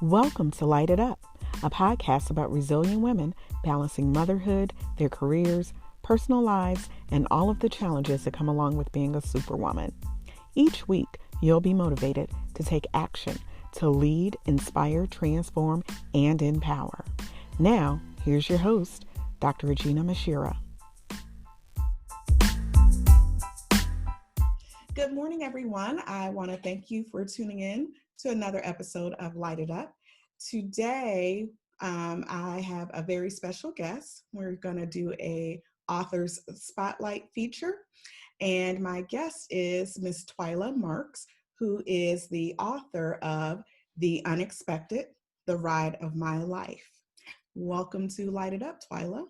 Welcome to Light It Up, a podcast about resilient women balancing motherhood, their careers, personal lives, and all of the challenges that come along with being a superwoman. Each week, you'll be motivated to take action to lead, inspire, transform, and empower. Now, here's your host, Dr. Aginah M. Good morning, everyone. I want to thank you for tuning in to another episode of Light It Up. Today, I have a very special guest. We're going to do a author's spotlight feature, and my guest is Miss Twyla Marks, who is the author of The Unexpected: The Ride of My Life. Welcome to Light It Up, Twyla.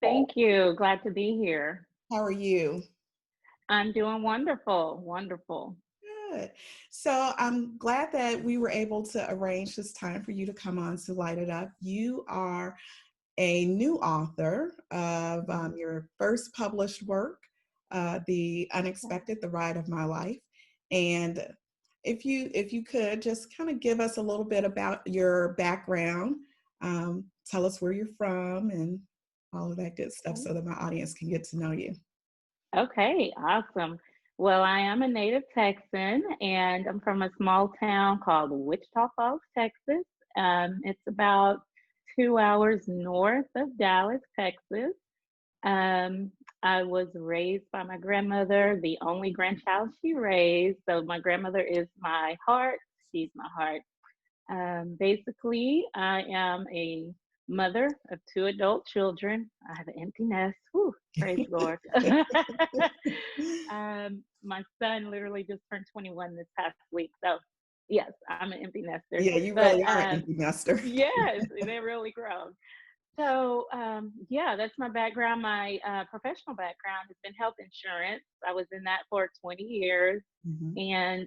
Thank you. Glad to be here. How are you? I'm doing wonderful. Wonderful. Good. So I'm glad that we were able to arrange this time for you to come on to Light It Up. You are a new author of your first published work, The Unexpected: The Ride of My Life. And if you could just kind of give us a little bit about your background, tell us where you're from and all of that good stuff so that my audience can get to know you. Okay, awesome. Well, I am a native Texan, and I'm from a small town called Wichita Falls, Texas. It's about 2 hours north of Dallas, Texas. I was raised by my grandmother, the only grandchild she raised. So my grandmother is my heart. She's my heart. Basically, I am a mother of 2 adult children. I have an empty nest. Whew, praise the Lord. My son literally just turned 21 this past week. So yes, I'm an empty nester. Yeah, you really are an empty nester. Yes, they're really grown. So yeah, that's my background. My professional background has been health insurance. I was in that for 20 years and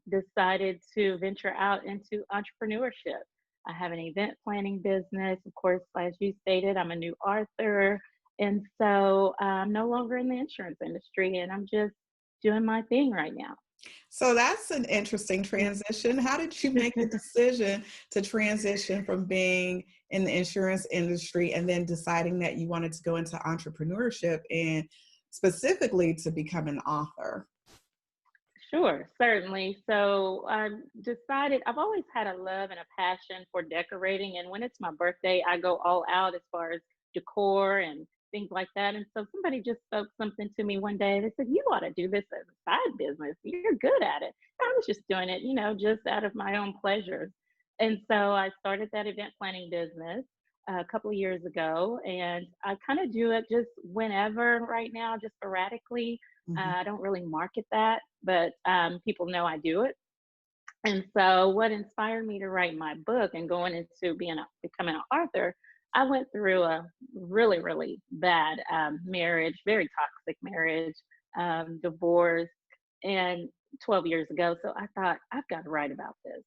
decided to venture out into entrepreneurship. I have an event planning business. Of course, as you stated, I'm a new author. And so I'm no longer in the insurance industry, and I'm just doing my thing right now. So that's an interesting transition. How did you make the decision to transition from being in the insurance industry and then deciding that you wanted to go into entrepreneurship and specifically to become an author? Sure, certainly. So I decided I've always had a love and a passion for decorating. And when it's my birthday, I go all out as far as decor and things like that. And so somebody just spoke something to me one day. They said, "You ought to do this as a side business. You're good at it." I was just doing it, just out of my own pleasures. And so I started that event planning business a couple of years ago. And I kind of do it just whenever right now, just sporadically. I don't really market that, but people know I do it. And so what inspired me to write my book and going into becoming an author, I went through a really, really bad marriage, very toxic marriage, divorce, and 12 years ago. So I thought, I've got to write about this.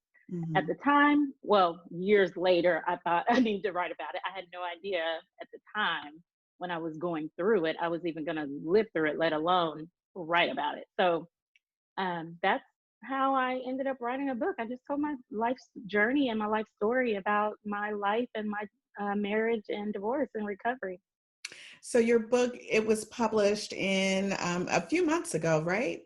At the time, well, years later, I thought I need to write about it. I had no idea at the time when I was going through it, I was even going to live through it, let alone write about it. So that's how I ended up writing a book. I just told my life's journey and my life story about my life and my marriage and divorce and recovery. So your book, it was published in a few months ago, right?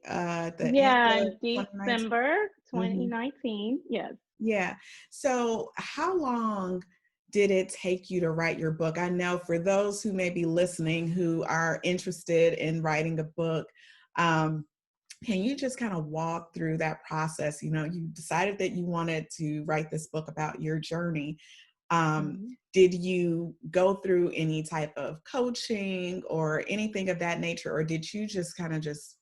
December 2019. Yes. Yeah. So how long did it take you to write your book? I know for those who may be listening who are interested in writing a book, can you just kind of walk through that process? You decided that you wanted to write this book about your journey. Did you go through any type of coaching or anything of that nature, or did you just kind of just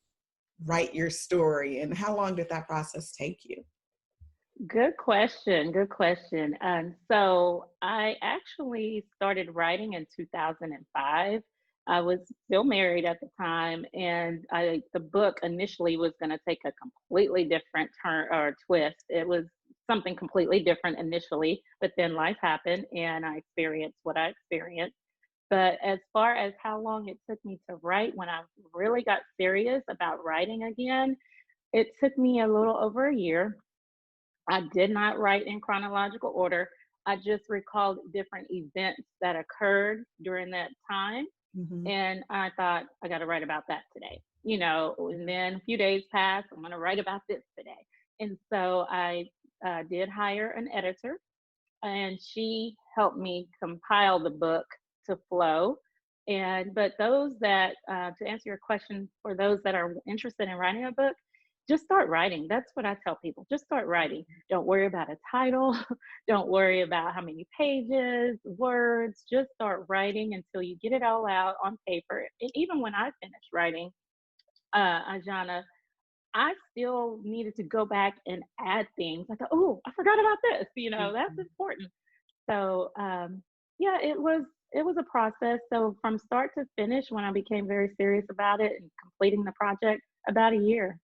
write your story? And how long did that process take you? Good question. Good question. So I actually started writing in 2005. I was still married at the time, and the book initially was going to take a completely different turn or twist. It was something completely different initially, but then life happened, and I experienced what I experienced. But as far as how long it took me to write, when I really got serious about writing again, it took me a little over a year. I did not write in chronological order. I just recalled different events that occurred during that time. Mhm. And I thought, I got to write about that today, you know, and then a few days passed. I'm going to write about this today. And so I did hire an editor, and she helped me compile the book to flow. And but those that to answer your question, for those that are interested in writing a book, just start writing. That's what I tell people. Just start writing. Don't worry about a title. Don't worry about how many pages, words. Just start writing until you get it all out on paper. And even when I finished writing, Aginah, I still needed to go back and add things. I thought, oh, I forgot about this. You know, that's Mhm. important. So yeah, it was a process. So from start to finish, when I became very serious about it and completing the project, about a year.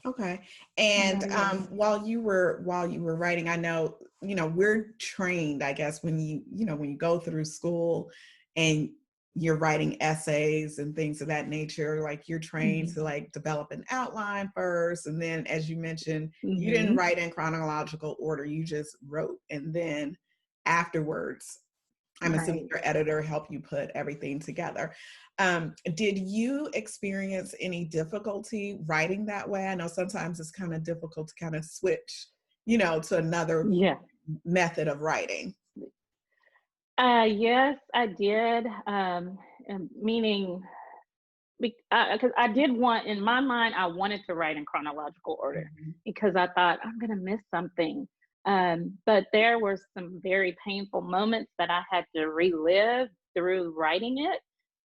Okay. And About a year. while you were writing, I know, we're trained, I guess, when you go through school and you're writing essays and things of that nature, like you're trained Hmm. to like develop an outline first. And then as you mentioned, you didn't Hmm. write in chronological order, you just wrote. And then afterwards, I'm assuming Right. your editor helped you put everything together. Did you experience any difficulty writing that way? I know sometimes it's kind of difficult to kind of switch, to another Yeah. method of writing. Yes, I did. And meaning, because I did want, in my mind, I wanted to write in chronological order Mhm. because I thought I'm going to miss something. But there were some very painful moments that I had to relive through writing it.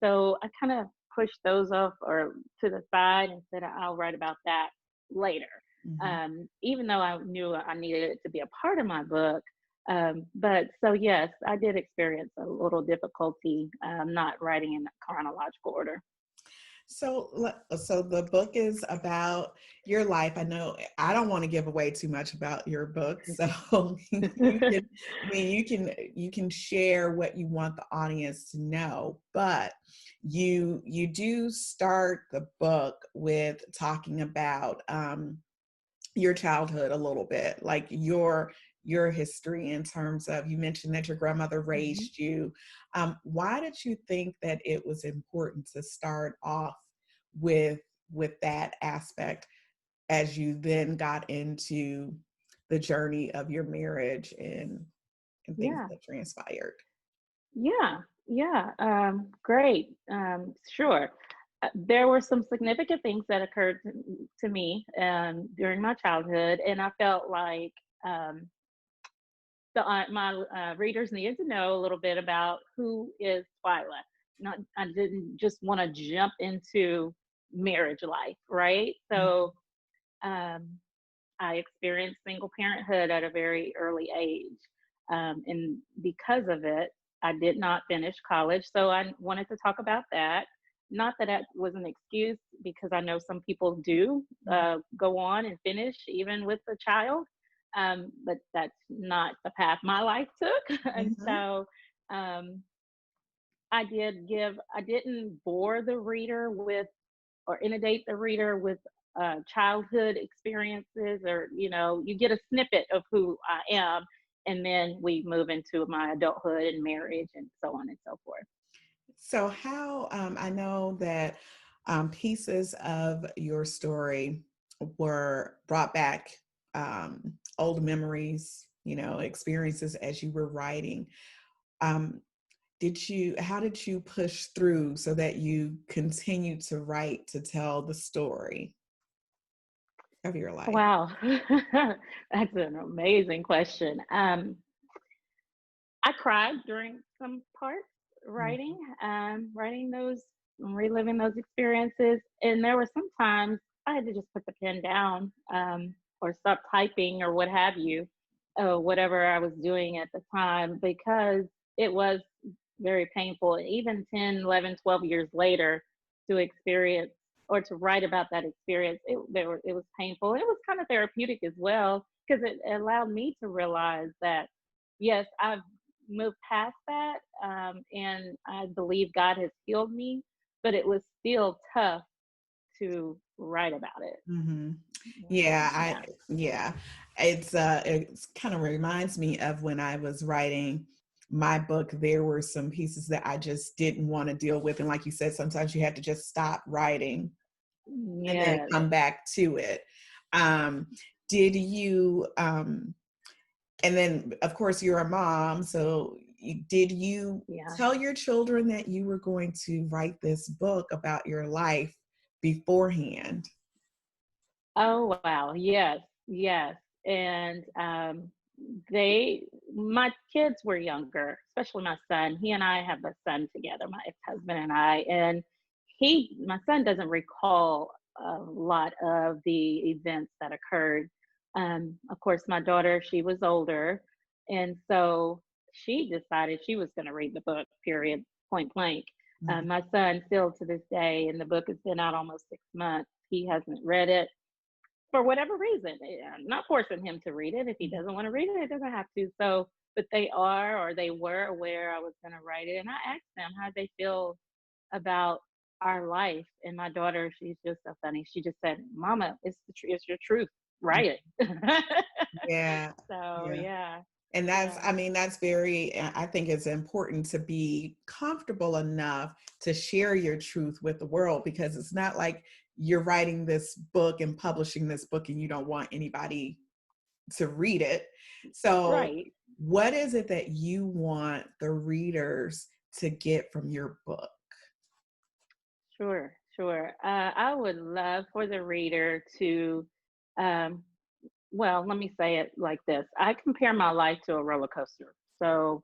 So I kind of pushed those off or to the side and said I'll write about that later. Mhm. Even though I knew I needed it to be a part of my book. But so, yes, I did experience a little difficulty not writing in chronological order. So the book is about your life. I know I don't want to give away too much about your book, so you can share what you want the audience to know. But you do start the book with talking about your childhood a little bit, like your history in terms of, you mentioned that your grandmother Mhm. raised you. Why did you think that it was important to start off with that aspect as you then got into the journey of your marriage and things Yeah, that transpired? yeah, yeah. Great. Sure. There were some significant things that occurred to me during my childhood, and I felt like um, my readers needed to know a little bit about who is Twyla. Not, I didn't just want to jump into marriage life, right? So um, I experienced single parenthood at a very early age. And because of it, I did not finish college. So I wanted to talk about that. Not that that was an excuse, because I know some people do go on and finish even with a child. But that's not the path my life took. And Mhm. so um, I didn't bore the reader with or inundate the reader with childhood experiences, or you get a snippet of who I am, and then we move into my adulthood and marriage and so on and so forth. So, how I know that pieces of your story were brought back, old memories, experiences as you were writing. Um, how did you push through so that you continued to write to tell the story of your life? Wow. That's an amazing question. I cried during some parts writing, Mhm. writing those, reliving those experiences. And there were some times I had to just put the pen down, or stop typing or what have you, whatever I was doing at the time, because it was very painful. And even 10, 11, 12 years later, to experience or to write about that experience, it was painful. It was kind of therapeutic as well, because it allowed me to realize that, yes, I've moved past that, and I believe God has healed me, but it was still tough to write about it. Mm-hmm. Yeah. Yeah. It's kind of reminds me of when I was writing my book. There were some pieces that I just didn't want to deal with. And like you said, sometimes you have to just stop writing and then Yes. come back to it. Um, did you, and then of course you're a mom. So did you Yeah. tell your children that you were going to write this book about your life beforehand? Oh wow. Yes. Yes. And my kids were younger, especially my son. He and I have a son together, my ex-husband and I, and my son doesn't recall a lot of the events that occurred. Of course, my daughter, she was older, and so she decided she was going to read the book. Period. Point blank. Mhm. My son, still to this day, and the book has been out almost 6 months. He hasn't read it for whatever reason. I'm not forcing him to read it. If he doesn't want to read it, he doesn't have to. So, but they were aware I was going to write it. And I asked them how they feel about our life. And my daughter, she's just so funny. She just said, Mama, it's your truth. Write it. Yeah. So, Yeah. yeah. And Yeah. that's very, I think it's important to be comfortable enough to share your truth with the world, because it's not like you're writing this book and publishing this book and you don't want anybody to read it. So, Right. what is it that you want the readers to get from your book? Sure. Sure. I would love for the reader to, um, well, let me say it like this. I compare my life to a roller coaster. So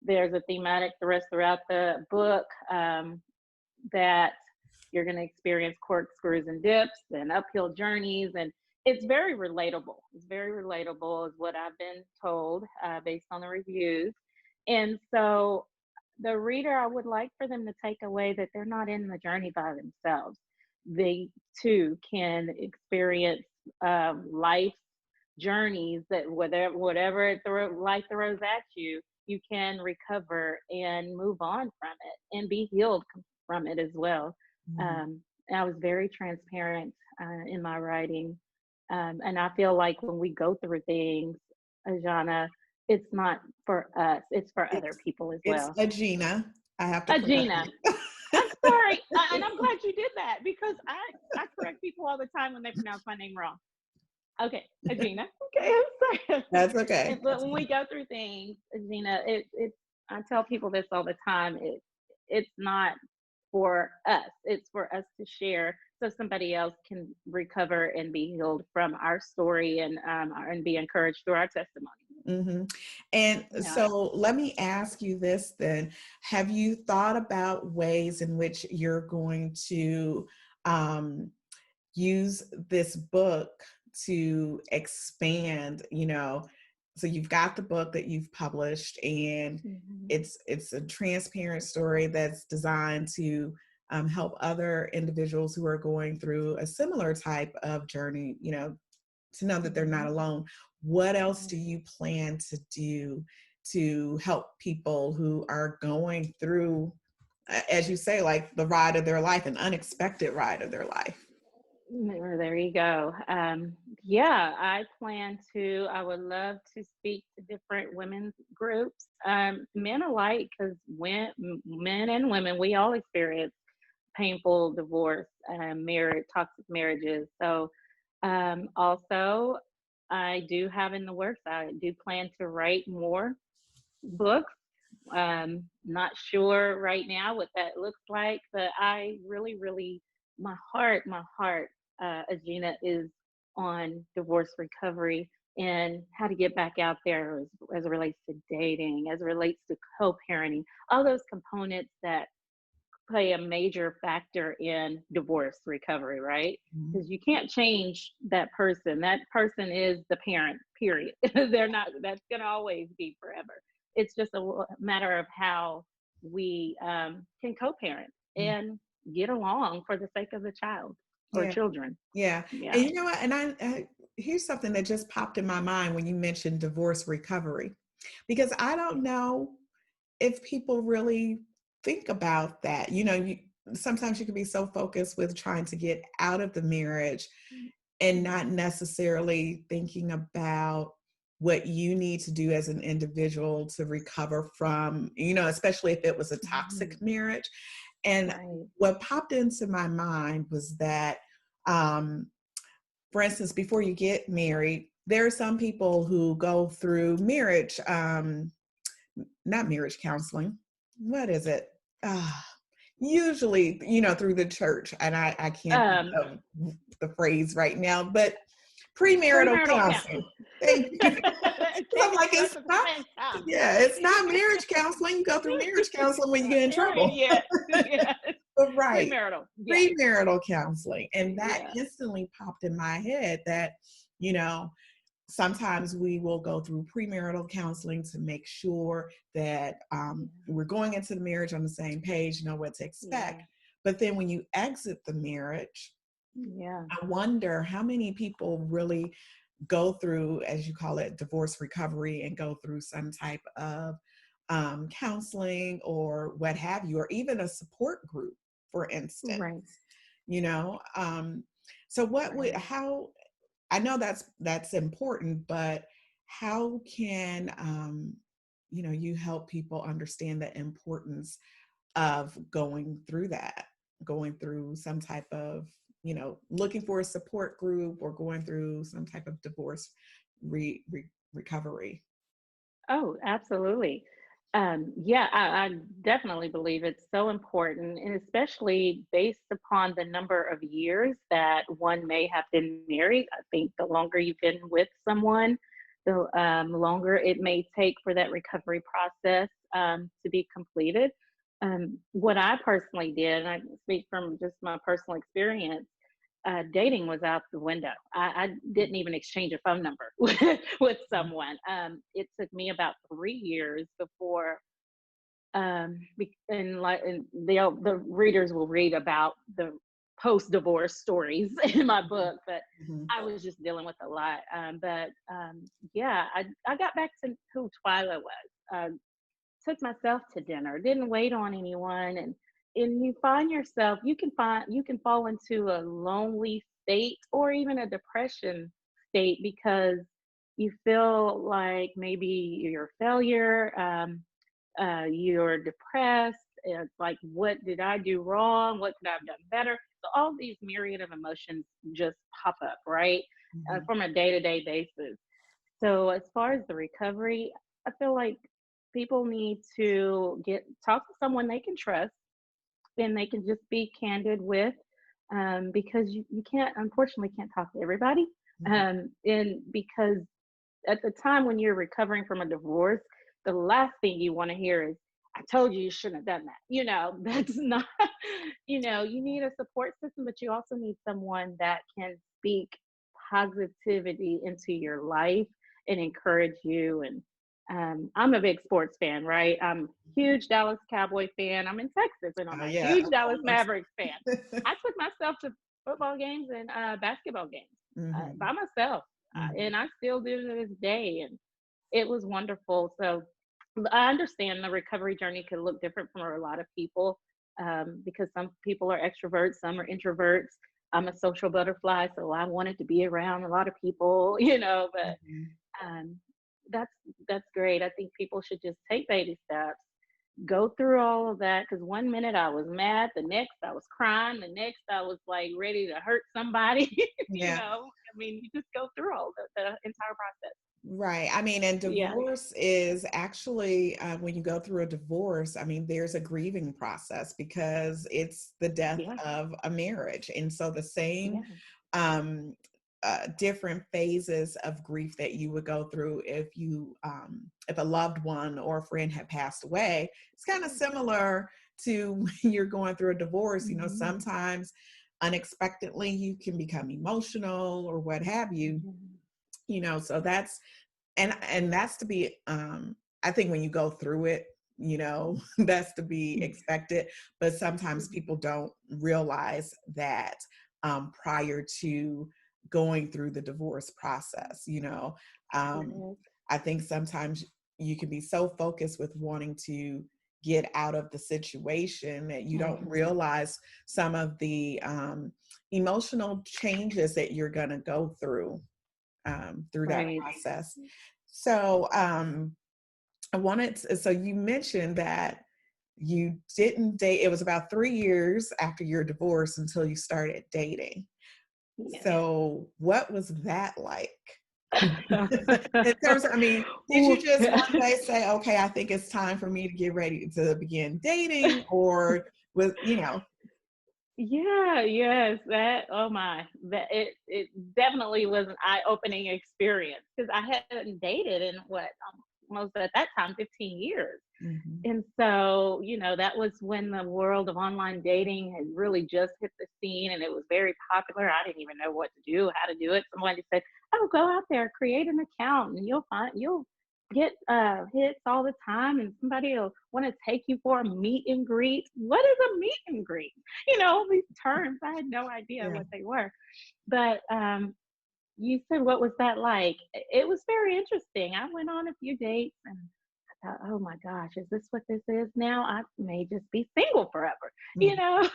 there's a thematic throughout the book, that you're going to experience corkscrews and dips and uphill journeys. And it's very relatable. It's very relatable, is what I've been told, based on the reviews. And so the reader, I would like for them to take away that they're not in the journey by themselves. They too can experience life journeys, that life throws at you, you can recover and move on from it and be healed from it as well. Mhm. And I was very transparent in my writing. And I feel like when we go through things, Aginah, it's not for us, it's for other It's people as it's well. Aginah. I have to correct Aginah, you. I'm sorry. And I'm glad you did that, because I correct people all the time when they pronounce my name wrong. Okay, Aginah. Okay, I'm sorry. That's okay. But That's when we okay. go through things, Aginah, I tell people this all the time. It's not for us. It's for us to share, so somebody else can recover and be healed from our story, and be encouraged through our testimony. Hmm. And Yeah. so let me ask you this then. Have you thought about ways in which you're going to um, use this book to expand, so you've got the book that you've published, and Mhm. it's a transparent story that's designed to help other individuals who are going through a similar type of journey, to know that they're not Mhm. alone. What else Mhm. do you plan to do to help people who are going through, as you say, like the ride of their life, an unexpected ride of their life? There you go. Yeah, I would love to speak to different women's groups, men alike, because men and women, we all experience painful divorce, toxic marriages. So, also, I do have in the works, I do plan to write more books. Not sure right now what that looks like, but I really, really, my heart, Aginah, is on divorce recovery and how to get back out there, as it relates to dating, as it relates to co-parenting, all those components that play a major factor in divorce recovery, right? Mhm. Because you can't change that person. That person is the parent, period. They're not, that's going to always be forever. It's just a matter of how we can co parent and get along for the sake of the child or Yeah. children. Yeah. And Yeah. you know what? And here's something that just popped in my mind when you mentioned divorce recovery, because I don't know if people really think about that. sometimes you can be so focused with trying to get out of the marriage and not necessarily thinking about what you need to do as an individual to recover from, especially if it was a toxic marriage. And what popped into my mind was that, for instance, before you get married, there are some people who go through marriage, not marriage counseling. What is it? Usually, through the church, and I can't think of the phrase right now, but premarital counseling. Thank you. I'm like, it's not marriage counseling. You go through marriage counseling when you get in trouble. Yeah. But right. Premarital counseling. And that instantly popped in my head that, sometimes we will go through premarital counseling to make sure that we're going into the marriage on the same page, know what to expect. But then when you exit the marriage, I wonder how many people really go through, as you call it, divorce recovery, and go through some type of counseling or what have you, or even a support group, for instance. So how, I know that's important, but how can you help people understand the importance of going through some type of, looking for a support group or going through some type of divorce recovery? Oh, absolutely. I definitely believe it's so important, and especially based upon the number of years that one may have been married. I think the longer you've been with someone, the longer it may take for that recovery process to be completed. What I personally did, and I speak from just my personal experience, dating was out the window. I didn't even exchange a phone number with someone. It took me about 3 years before, and the readers will read about the post-divorce stories in my book, but I was just dealing with a lot. I got back to who Twyla was. Took myself to dinner, didn't wait on anyone, and you find yourself, you can fall into a lonely state or even a depression state because you feel like maybe you're a failure, you're depressed. It's like, what did I do wrong? What could I have done better? So all these myriad of emotions just pop up, right? From a day-to-day basis. So as far as the recovery, I feel like people need to talk to someone they can trust and they can just be candid with, because you unfortunately can't talk to everybody. And because at the time when you're recovering from a divorce, the last thing you want to hear is, I told you shouldn't have done that. That's not, you need a support system, but you also need someone that can speak positivity into your life and encourage you. And I'm a big sports fan, right? I'm a huge Dallas Cowboy fan. I'm in Texas, and I'm a huge Dallas Mavericks fan. I took myself to football games and basketball games by myself, and I still do to this day, and it was wonderful. So I understand the recovery journey can look different for a lot of people, because some people are extroverts, some are introverts. I'm a social butterfly, so I wanted to be around a lot of people, but that's great. I think people should just take baby steps, go through all of that, because one minute I was mad, the next I was crying, the next I was like ready to hurt somebody. You just go through all the entire process. Right. I mean, and divorce is actually, when you go through a divorce, I mean, there's a grieving process because it's the death of a marriage. And so the same different phases of grief that you would go through if a loved one or a friend had passed away, it's kind of similar to when you're going through a divorce. Sometimes unexpectedly you can become emotional or what have you. So that's that's to be, I think when you go through it, that's to be expected, but sometimes people don't realize that prior to going through the divorce process. I think sometimes you can be so focused with wanting to get out of the situation, that you don't realize some of the emotional changes that you're going to go through that Right. process. So so you mentioned that you didn't date, it was about 3 years after your divorce until you started dating. Yes. So what was that like? In terms of, I mean, did you just one day say, okay, I think it's time for me to get ready to begin dating, or was, Yeah, yes, oh my, it definitely was an eye-opening experience because I hadn't dated in what, almost at that time, 15 years. Mhm. And so, that was when the world of online dating had really just hit the scene and it was very popular. I didn't even know what to do, how to do it. Somebody said, "Oh, go out there, create an account, and you'll get hits all the time, and somebody will want to take you for a meet and greet." What is a meet and greet? All these terms. I had no idea Yeah. what they were. But you said, what was that like? It was very interesting. I went on a few dates and I thought, oh my gosh, is this what this is now? I may just be single forever, you Mhm. know?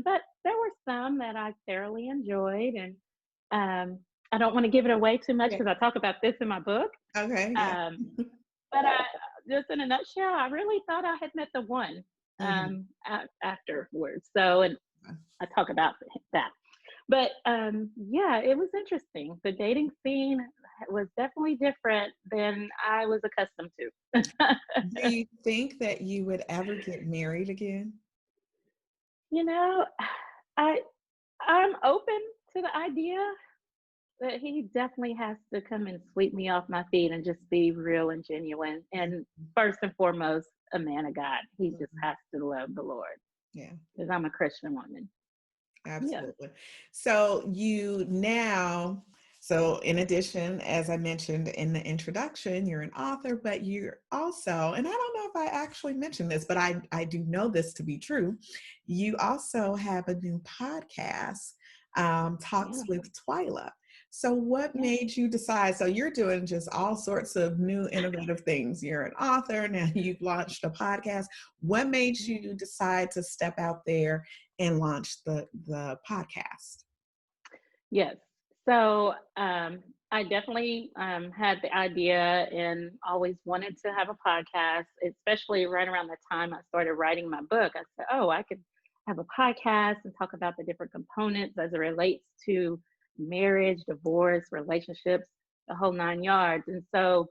But there were some that I thoroughly enjoyed. And I don't want to give it away too much Yeah. because I talk about this in my book. Okay. Yeah. Um, but just in a nutshell, I really thought I had met the one Mhm. afterwards. So, and I talk about that. But yeah, it was interesting. The dating scene was definitely different than I was accustomed to. Do you think that you would ever get married again? you know, I I'm open to the idea, but he definitely has to come and sweep me off my feet and just be real and genuine. And first and foremost, a man of God. He just Mhm. has to love the Lord Yeah. because I'm a Christian woman. Yeah. Absolutely. So you now, so in addition, as I mentioned in the introduction, you're an author, but you're also, and I don't know if I actually mentioned this, but I do know this to be true. You also have a new podcast, Talks Yeah. with Twyla. So what Yeah. made you decide? So you're doing just all sorts of new innovative things. You're an author, now you've launched a podcast. What made you decide to step out there and launch the podcast? Yes. So I definitely had the idea and always wanted to have a podcast, especially right around the time I started writing my book. I said, oh, I could have a podcast and talk about the different components as it relates to marriage, divorce, relationships, the whole 9 yards. And so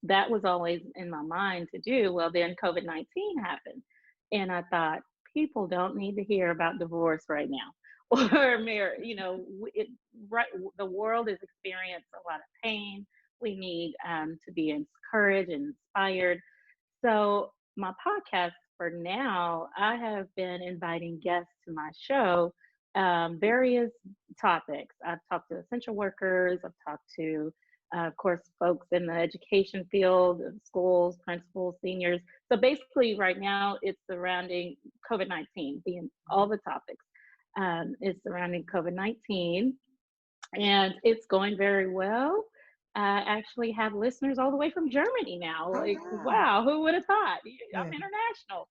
that was always in my mind to do. Well, then COVID-19 happened. And I thought, people don't need to hear about divorce right now or marriage. Right, the world is experiencing a lot of pain. We need to be encouraged and inspired. So my podcast for now, I have been inviting guests to my show, various topics. I've talked to essential workers. I've talked to, of course, folks in the education field, schools, principals, seniors. So basically, right now, it's surrounding COVID-19, being all the topics is surrounding COVID-19, and it's going very well. I actually have listeners all the way from Germany now. Oh Like, wow. wow, who would have thought? I'm Yeah. international.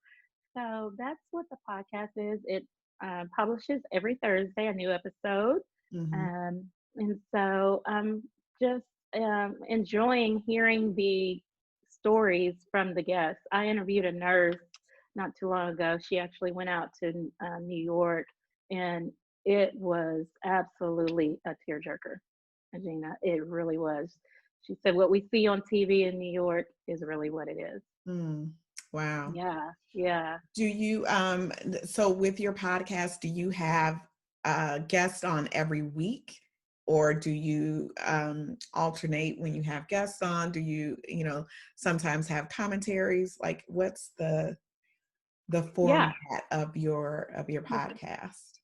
So that's what the podcast is. It publishes every Thursday a new episode. Hmm. And so I'm just enjoying hearing the stories from the guests. I interviewed a nurse not too long ago. She actually went out to New York, and it was absolutely a tearjerker, Aginah. It really was. She said, what we see on TV in New York is really what it is. Mm. Wow. Yeah, yeah. Do you so with your podcast, do you have guests on every week, or do you alternate when you have guests on? Do you, sometimes have commentaries? Like what's the Yeah, format of your podcast?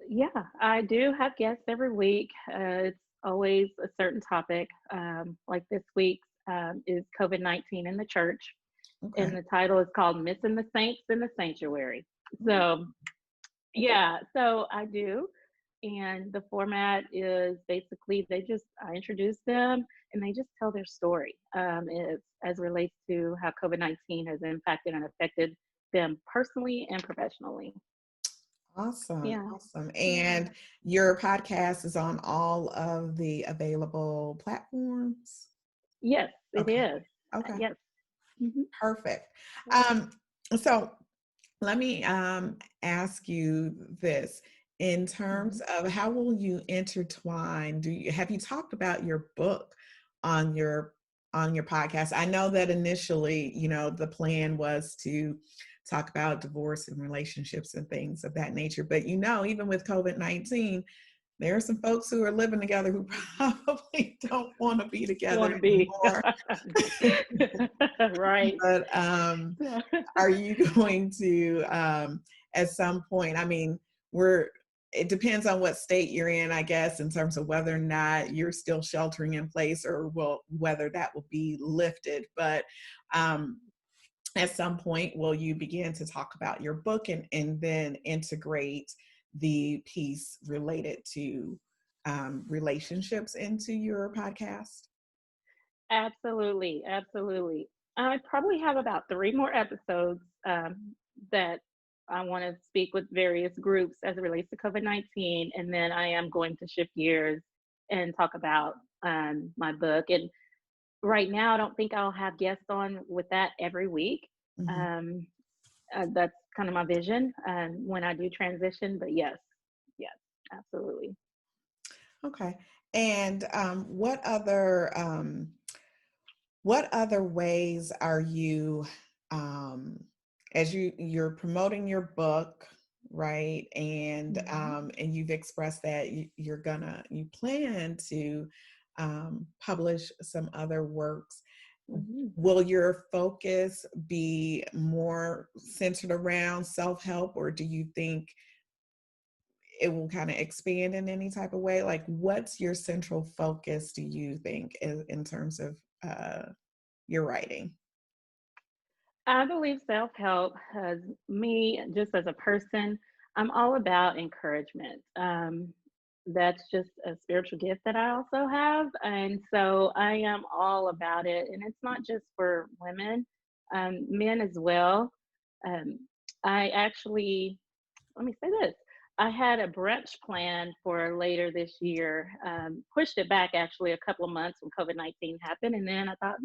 yeah, I do have guests every week. It's always a certain topic. Like this week's is COVID-19 in the church, Okay. and the title is called Missing the Saints in the Sanctuary. Mm. So, yeah, so I do. And the format is basically I introduce them and they just tell their story as relates to how COVID-19 has impacted and affected them personally and professionally. Awesome. Yeah. Awesome. Yeah. And your podcast is on all of the available platforms? Yes, it Okay. is. Okay. Yes. Hmm. Perfect. Um, so let me ask you this. In terms Hmm. of how will you intertwine, have you talked about your book on your podcast? I know that initially, the plan was to talk about divorce and relationships and things of that nature. But even with COVID-19, there are some folks who are living together who probably don't want to be Want together to be anymore. right. But are you going to at some point, it depends on what state you're in, I guess, in terms of whether or not you're still sheltering in place or whether that will be lifted. But at some point, will you begin to talk about your book and then integrate the piece related to relationships into your podcast? Absolutely, absolutely. I probably have about three more episodes that I want to speak with various groups as it relates to COVID-19, and then I am going to shift gears and talk about my book. And right now, I don't think I'll have guests on with that every week. Mhm. Um, that's kind of my vision when I do transition. But yes, yes, absolutely. Okay. And what other ways are you, um, as you're promoting your book, right? Hmm. And you've expressed that you plan to publish some other works. Hmm. Will your focus be more centered around self-help, or do you think it will kind of expand in any type of way? Like, what's your central focus, do you think, in terms of your writing? I believe self help has me just as a person. I'm all about encouragement. That's just a spiritual gift that I also have. And so I am all about it. And it's not just for women, men as well. Um, I actually, let me say this. I had a brunch plan for later this year. Pushed it back actually a couple of months when COVID-19 happened, and then I thought,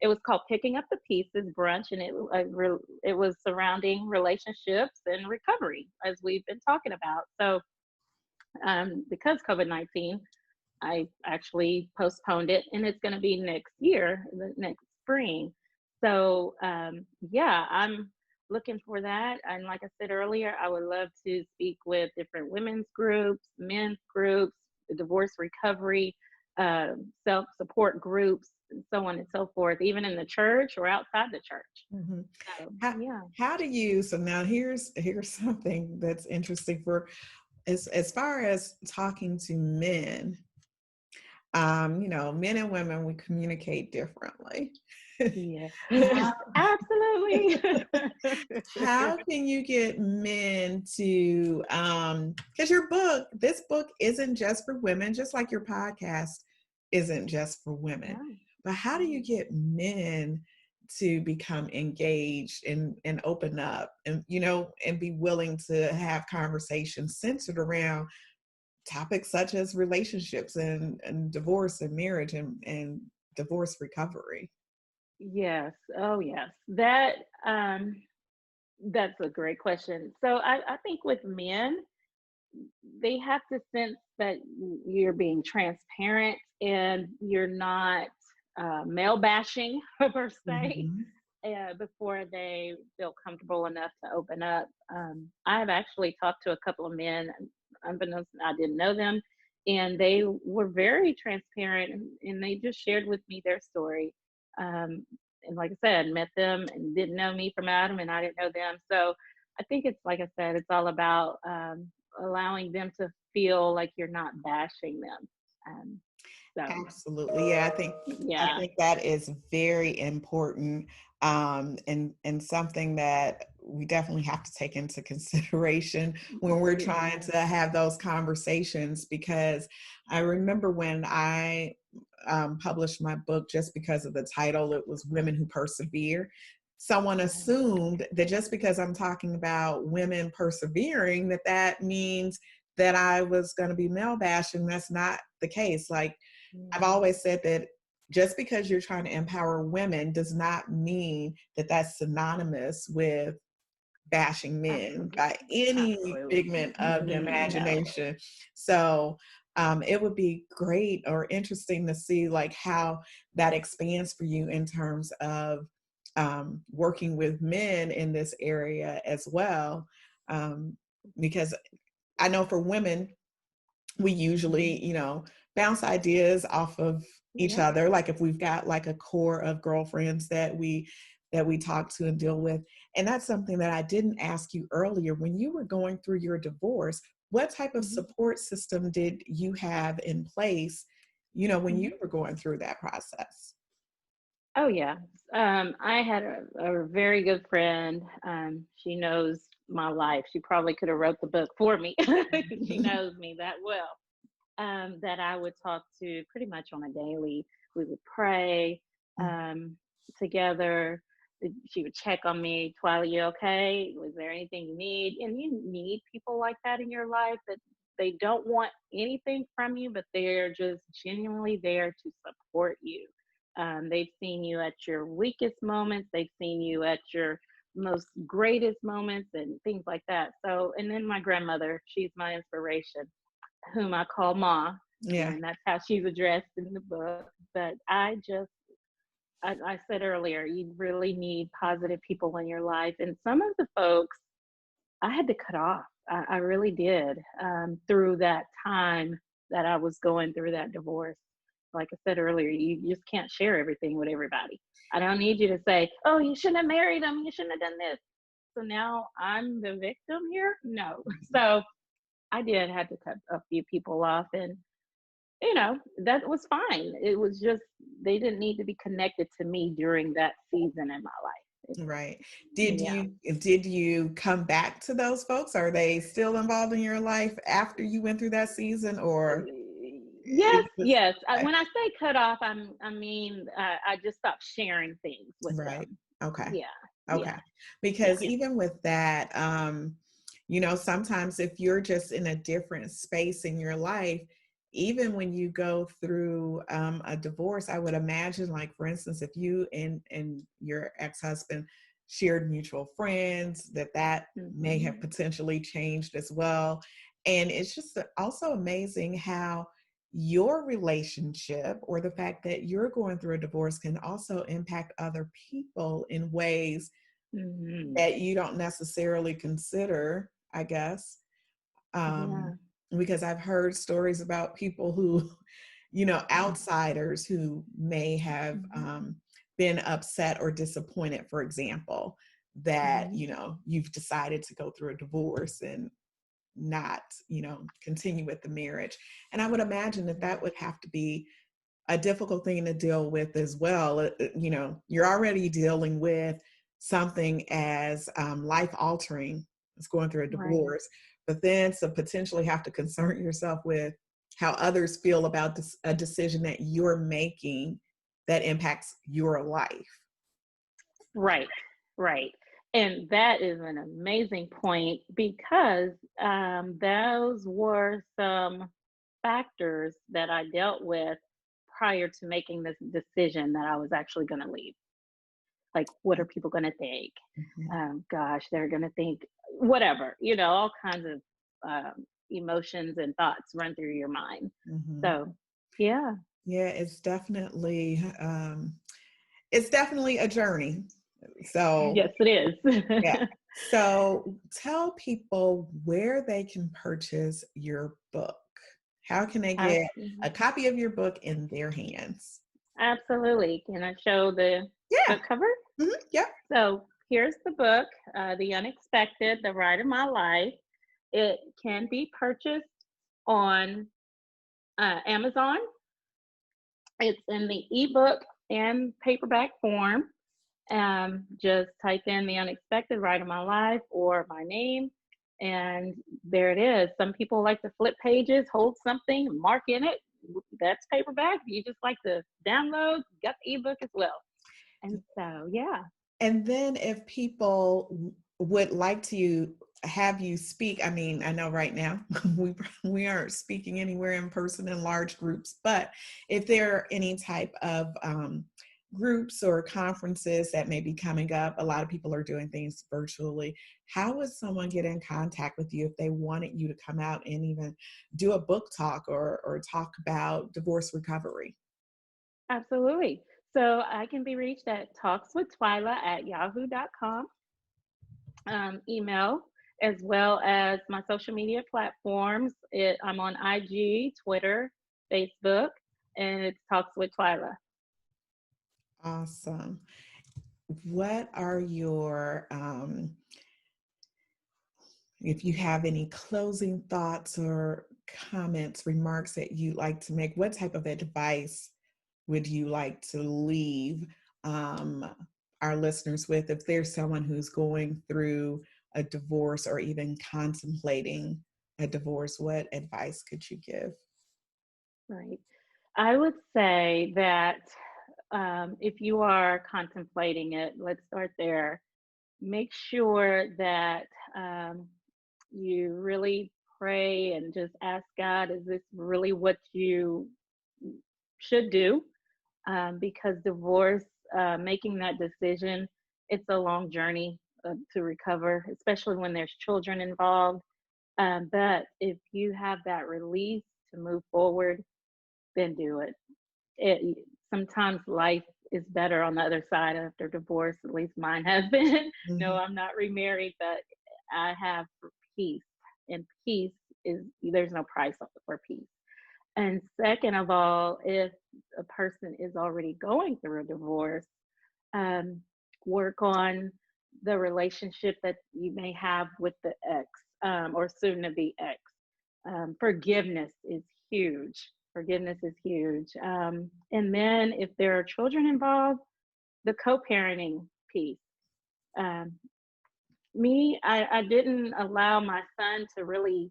it was called Picking Up the Pieces Brunch, and it was surrounding relationships and recovery, as we've been talking about. So, because COVID-19, I actually postponed it, and it's going to be next year, the next spring. So, yeah, I'm looking for that. And like I said earlier, I would love to speak with different women's groups, men's groups, the divorce recovery, self support groups, and so on and so forth, even in the church or outside the church. Mhm. So, How yeah. how do you so now here's something that's interesting for as far as talking to men, men and women, we communicate differently. Yes. How Absolutely. how can you get men to because this book isn't just for women, just like your podcast isn't just for women. Right. But how do you Right. get men to become engaged and open up and be willing to have conversations centered around topics such as relationships and divorce and marriage and divorce recovery? Yes. Oh, yes. That's a great question. So I think with men, they have to sense that you're being transparent and you're not male bashing per se Mhm. before they feel comfortable enough to open up. I have actually talked to a couple of men, unbeknownst, I didn't know them, and they were very transparent and they just shared with me their story. Um, and like I said, met them and didn't know me from Adam, and I didn't know them. So I think it's like I said, it's all about allowing them to feel like you're not bashing them. Um, so Absolutely. Yeah, I yeah. think that is very important, and something that we definitely have to take into consideration when we're trying to have those conversations, because I remember when I published my book, just because of the title, it was Women Who Persevere. Someone assumed that just because I'm talking about women persevering, that that means that I was going to be male bashing. That's not the case. Like, I've always said that just because you're trying to empower women does not mean that that's synonymous with bashing men by any figment of the imagination. So it would be great or interesting to see like how that expands for you in terms of working with men in this area as well. Because I know for women, we usually, you know, bounce ideas off of each other. Like if we've got like a core of girlfriends that we talk to and deal with. And that's something that I didn't ask you earlier. When you were going through your divorce, what type of support system did you have in place, you know, when you were going through that process? Oh yeah. I had a very good friend. She knows my life. She probably could have wrote the book for me. She knows me that well. That I would talk to pretty much on a daily. We would pray together. She would check on me. Twyla, you okay? Was there anything you need? And you need people like that in your life, that they don't want anything from you, but they're just genuinely there to support you. They've seen you at your weakest moments. They've seen you at your most greatest moments and things like that. So, and then my grandmother, she's my inspiration, whom I call Ma, Yeah. and that's how she's addressed in the book. But I said earlier, you really need positive people in your life. And some of the folks I had to cut off. I really did, through that time that I was going through that divorce. Like I said earlier, you just can't share everything with everybody. I don't need you to say, oh, you shouldn't have married him. You shouldn't have done this. So now I'm the victim here? No. So I did had to cut a few people off, and you know, that was fine. It was just they didn't need to be connected to me during that season in my life. Right. Yeah. Did you come back to those folks? Are they still involved in your life after you went through that season, or Yes, is this yes. When I say cut off, I mean I just stopped sharing things with right? them. Okay. Yeah, Okay. yeah, yeah. Because even with that, you know, sometimes if you're just in a different space in your life, even when you go through a divorce, I would imagine, like, for instance, if you and your ex-husband shared mutual friends, that may have potentially changed as well. And it's just also amazing how your relationship or the fact that you're going through a divorce can also impact other people in ways Mm-hmm. that you don't necessarily consider, I guess. Yeah. Because I've heard stories about people who, you know, outsiders who may have been upset or disappointed, for example, that, Mm-hmm. you know, you've decided to go through a divorce and not, you know, continue with the marriage. And I would imagine that that would have to be a difficult thing to deal with as well. You know, you're already dealing with something as life altering as going through a Right. divorce, but then to potentially have to concern yourself with how others feel about a decision that you're making that impacts your life. Right. Right. And that is an amazing point, because those were some factors that I dealt with prior to making this decision that I was actually going to leave. Like, what are people going to think? Mhm. Gosh, they're going to think whatever, you know, all kinds of emotions and thoughts run through your mind. Mhm. So, yeah. Yeah, it's definitely a journey. So Yes, it yeah. is. So tell people where they can purchase your book. How can they get Absolutely. a copy of your book in their hands? Absolutely. Can I show the Yeah. book cover? Yep. So here's the book, The Unexpected, The Ride of My Life. It can be purchased on Amazon. It's in the ebook and paperback form. Just type in the unexpected, write in my life or my name, and there it is. Some people like to flip pages, hold something, mark in it. That's paperback. You just like to download, got the ebook as well. And so, yeah. And then if people would like to have you speak, I mean, I know right now we aren't speaking anywhere in person in large groups, but if there are any type of groups or conferences that may be coming up, a lot of people are doing things virtually. How would someone get in contact with you if they wanted you to come out and even do a book talk or talk about divorce recovery? Absolutely. So I can be reached at talkswithtwyla@yahoo.com, email, as well as my social media platforms. I'm on IG, Twitter, Facebook, and it's Talks with Twyla. Awesome. What are your, if you have any closing thoughts or comments, remarks that you'd like to make, what type of advice would you like to leave um, our listeners with if there's someone who's going through a divorce or even contemplating a divorce? What advice could you give? Right. I would say that if you are contemplating it, let's start there. Make sure that you really pray and just ask God, is this really what you should do? Because divorce, making that decision, it's a long journey to recover, especially when there's children involved. But if you have that release to move forward, then do it. it Sometimes life is better on the other side after divorce. At least mine has been. No, Mhm. I'm not remarried, but I have peace, and peace is, there's no price for peace. And second of all, if a person is already going through a divorce, um, work on the relationship that you may have with the ex, or soon to be ex. Forgiveness is huge. Forgiveness is huge. And then if there are children involved, the co-parenting piece. Um, I didn't allow my son to really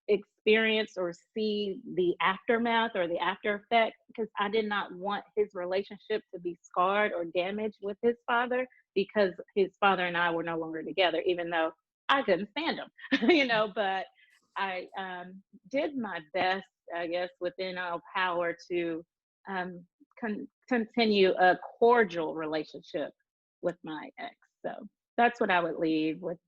experience or see the aftermath or the after effect, because I did not want his relationship to be scarred or damaged with his father, because his father and I were no longer together, even though I couldn't stand him, but I did my best, I guess, within our power to um, continue a cordial relationship with my ex. So that's what I would leave with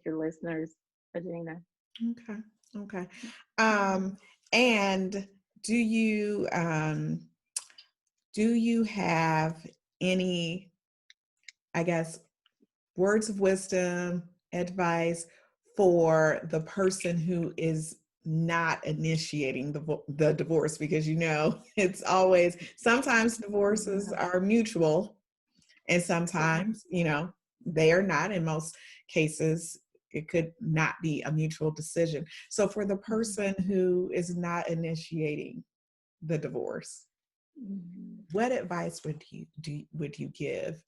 your listeners, Aginah. Okay. Okay. Um, and do you have any, I guess, words of wisdom, advice for the person who is not initiating the divorce? Because it's always, sometimes divorces are mutual and sometimes they are not. In most cases it could not be a mutual decision. So for the person who is not initiating the divorce, Mhm. what advice would you give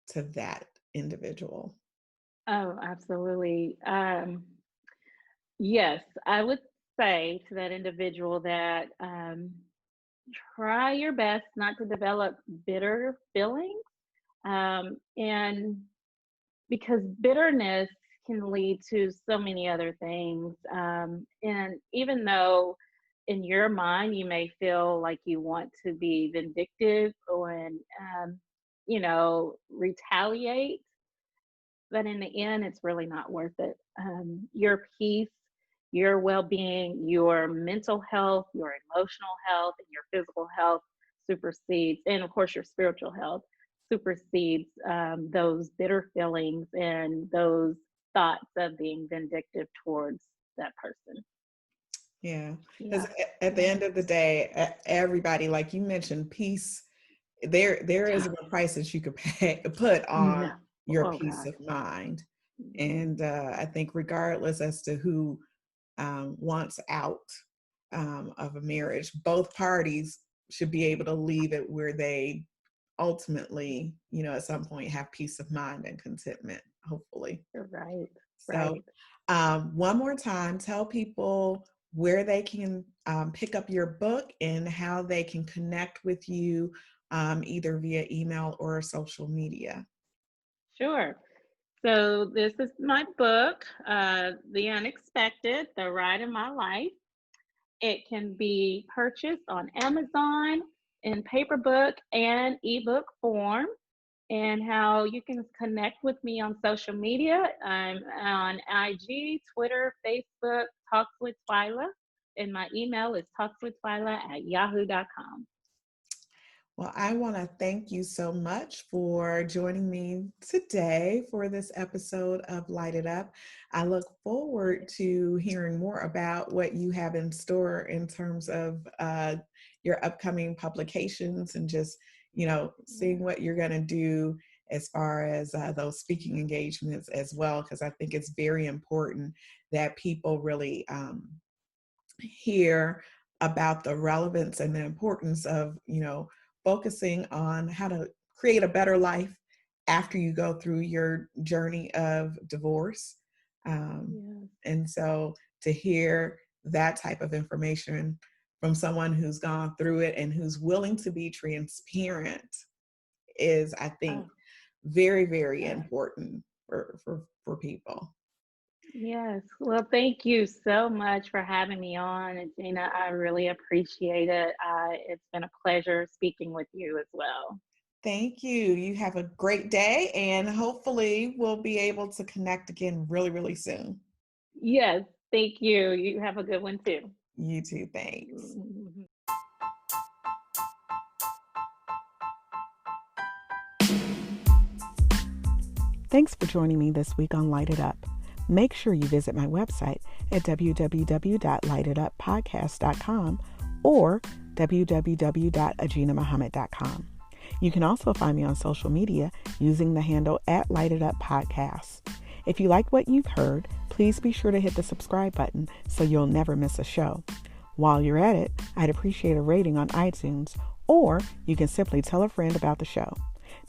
to that individual? Oh, absolutely. Yes, I would say to that individual that try your best not to develop bitter feelings. And because bitterness can lead to so many other things. And even though in your mind you may feel like you want to be vindictive or, retaliate, but in the end, it's really not worth it. Your peace, your well being, your mental health, your emotional health, and your physical health supersedes, and of course, your spiritual health supersedes those bitter feelings and those thoughts of being vindictive towards that person. Yeah, because Yeah. at the Yeah. end of the day, everybody, like you mentioned, peace, there isn't a price that you could put on No. your Oh, peace gosh. of mind. Mhm. And I think regardless as to who wants out of a marriage, both parties should be able to leave it where they ultimately, at some point have peace of mind and contentment, hopefully. Right, So, right. one more time, tell people where they can pick up your book and how they can connect with you, either via email or social media. Sure. So this is my book, The Unexpected, The Ride of My Life. It can be purchased on Amazon in paper book and ebook form. And how you can connect with me on social media. I'm on IG, Twitter, Facebook, Talks with Twyla, and my email is talkswithtwyla@yahoo.com. Well, I want to thank you so much for joining me today for this episode of Light It Up. I look forward to hearing more about what you have in store in terms of your upcoming publications and just, seeing what you're going to do as far as those speaking engagements as well, because I think it's very important that people really hear about the relevance and the importance of, focusing on how to create a better life after you go through your journey of divorce. Um, Yeah. and so to hear that type of information from someone who's gone through it and who's willing to be transparent is, I think, Oh, very, very yeah. important for people. Yes. Well, thank you so much for having me on, and Gina. I really appreciate it. It's been a pleasure speaking with you as well. Thank you. You have a great day, and hopefully we'll be able to connect again really, really soon. Yes. Thank you. You have a good one too. You too. Thanks. Mhm. Thanks for joining me this week on Light It Up. Make sure you visit my website at www.lightituppodcast.com or www.aginahmuhammad.com. You can also find me on social media using the handle @LightItUpPodcast. If you like what you've heard, please be sure to hit the subscribe button so you'll never miss a show. While you're at it, I'd appreciate a rating on iTunes, or you can simply tell a friend about the show.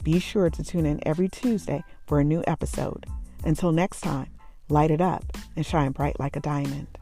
Be sure to tune in every Tuesday for a new episode. Until next time, light it up and shine bright like a diamond.